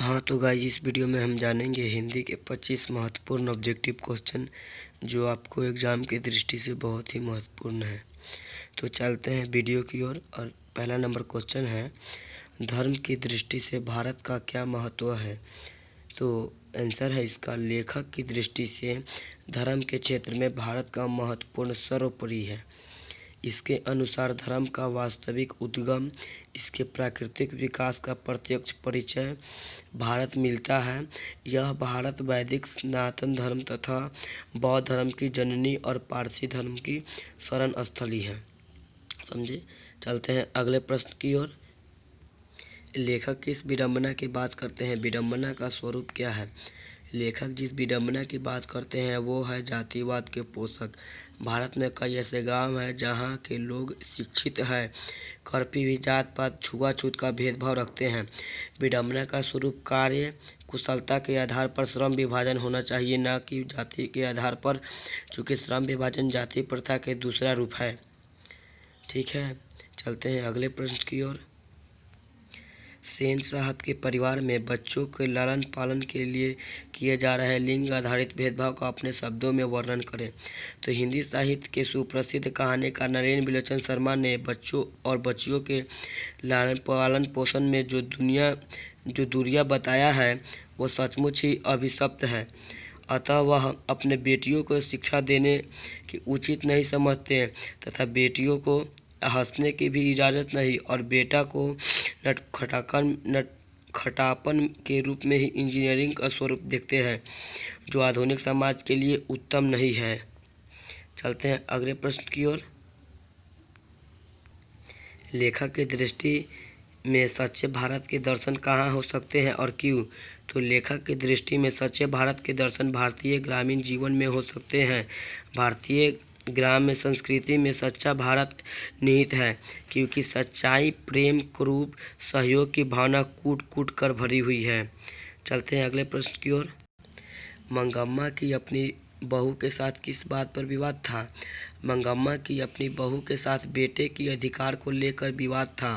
हाँ तो गाइस, इस वीडियो में हम जानेंगे हिंदी के 25 महत्वपूर्ण ऑब्जेक्टिव क्वेश्चन जो आपको एग्ज़ाम की दृष्टि से बहुत ही महत्वपूर्ण है। तो चलते हैं वीडियो की ओर। और पहला नंबर क्वेश्चन है, धर्म की दृष्टि से भारत का क्या महत्व है। तो आंसर है इसका, लेखक की दृष्टि से धर्म के क्षेत्र में भारत का महत्वपूर्ण सर्वोपरि है। इसके अनुसार धर्म का वास्तविक उद्गम, इसके प्राकृतिक विकास का प्रत्यक्ष परिचय भारत मिलता है। यह भारत वैदिक सनातन धर्म तथा बौद्ध धर्म की जननी और पारसी धर्म की शरण स्थली है। समझे। चलते हैं अगले प्रश्न की ओर। लेखक किस विडंबना की बात करते हैं। विडंबना का स्वरूप क्या है। लेखक जिस विडंबना की बात करते हैं वो है जातिवाद के पोषक। भारत में कई ऐसे गांव हैं जहां के लोग शिक्षित हैं, फिर भी जात पात छुआछूत का भेदभाव रखते हैं। विडंबना का स्वरूप कार्य कुशलता के आधार पर श्रम विभाजन होना चाहिए, न कि जाति के आधार पर, चूँकि श्रम विभाजन जाति प्रथा के दूसरा रूप है। ठीक है, चलते हैं अगले प्रश्न की ओर। सेन साहब के परिवार में बच्चों के लालन पालन के लिए किए जा रहे लिंग आधारित भेदभाव का अपने शब्दों में वर्णन करें। तो हिंदी साहित्य के सुप्रसिद्ध कहानीकार नरेंद्र विलोचन शर्मा ने बच्चों और बच्चियों के लालन पालन पोषण में जो दूरियां बताया है वो सचमुच ही अभिशप्त है। अतः वह अपने बेटियों को शिक्षा देने की उचित नहीं समझते तथा बेटियों को हंसने की भी इजाज़त नहीं, और बेटा को नटखटापन के रूप में ही इंजीनियरिंग का स्वरूप देखते हैं, जो आधुनिक समाज के लिए उत्तम नहीं है। चलते हैं अगले प्रश्न की ओर। लेखक की दृष्टि में सच्चे भारत के दर्शन कहाँ हो सकते हैं और क्यों। तो लेखक की दृष्टि में सच्चे भारत के दर्शन भारतीय ग्रामीण जीवन में हो सकते हैं। भारतीय ग्राम्य संस्कृति में सच्चा भारत निहित है, क्योंकि सच्चाई, प्रेम, क्रूप, सहयोग की भावना कूट कूट कर भरी हुई है। चलते हैं अगले प्रश्न की ओर। मंगम्मा की अपनी बहू के साथ किस बात पर विवाद था। मंगम्मा की अपनी बहू के साथ बेटे की अधिकार को लेकर विवाद था।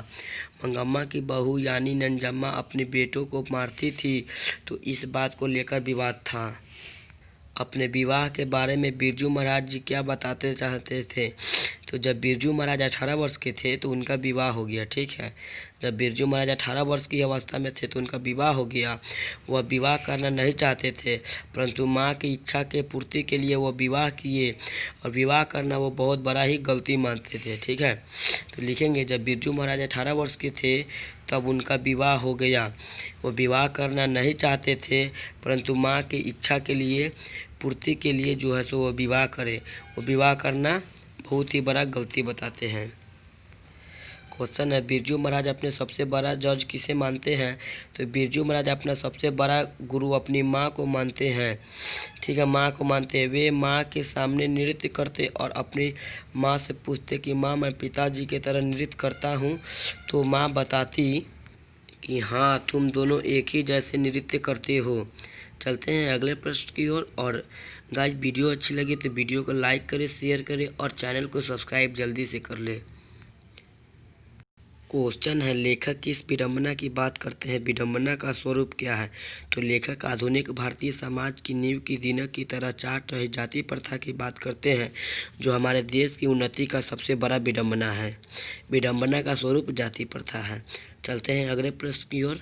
मंगम्मा की बहू यानी नंजम्मा अपने बेटों को मारती थी, तो इस बात को लेकर विवाद था। अपने विवाह के बारे में बिरजू महाराज जी क्या बताते चाहते थे। तो जब बिरजू महाराज 18 वर्ष के थे तो उनका विवाह हो गया। ठीक है, जब बिरजू महाराज 18 वर्ष की अवस्था में थे तो उनका विवाह हो गया। वह विवाह करना नहीं चाहते थे, परंतु माँ की इच्छा के पूर्ति के लिए वह विवाह किए, और विवाह करना वो बहुत बड़ा ही गलती मानते थे। ठीक है, तो लिखेंगे जब बिरजू महाराज 18 वर्ष के थे तब उनका विवाह हो गया। वो विवाह करना नहीं चाहते थे, परंतु माँ की इच्छा के लिए पूर्ति के लिए जो है सो वो विवाह करे। वो विवाह करना बहुत ही बड़ा गलती बताते हैं। क्वेश्चन है, बिरजू महाराज अपने सबसे बड़ा जज किसे मानते हैं। तो बिरजू महाराज अपना सबसे बड़ा गुरु अपनी माँ को मानते हैं। ठीक है, माँ को मानते हैं। वे माँ के सामने नृत्य करते और अपनी माँ से पूछते कि माँ, मैं पिताजी की तरह नृत्य करता हूँ। तो माँ बताती कि हाँ, तुम दोनों एक ही जैसे नृत्य करते हो। चलते हैं अगले प्रश्न की ओर। और गाइस, वीडियो अच्छी लगी तो वीडियो को लाइक करें, शेयर करें और चैनल को सब्सक्राइब जल्दी से कर ले। क्वेश्चन है, लेखक किस विडंबना की बात करते हैं। विडंबना का स्वरूप क्या है। तो लेखक आधुनिक भारतीय समाज की नींव की दीनक की तरह चाट रही जाति प्रथा की बात करते हैं, जो हमारे देश की उन्नति का सबसे बड़ा विडंबना है। विडंबना का स्वरूप जाति प्रथा है। चलते हैं अगले प्रश्न की ओर।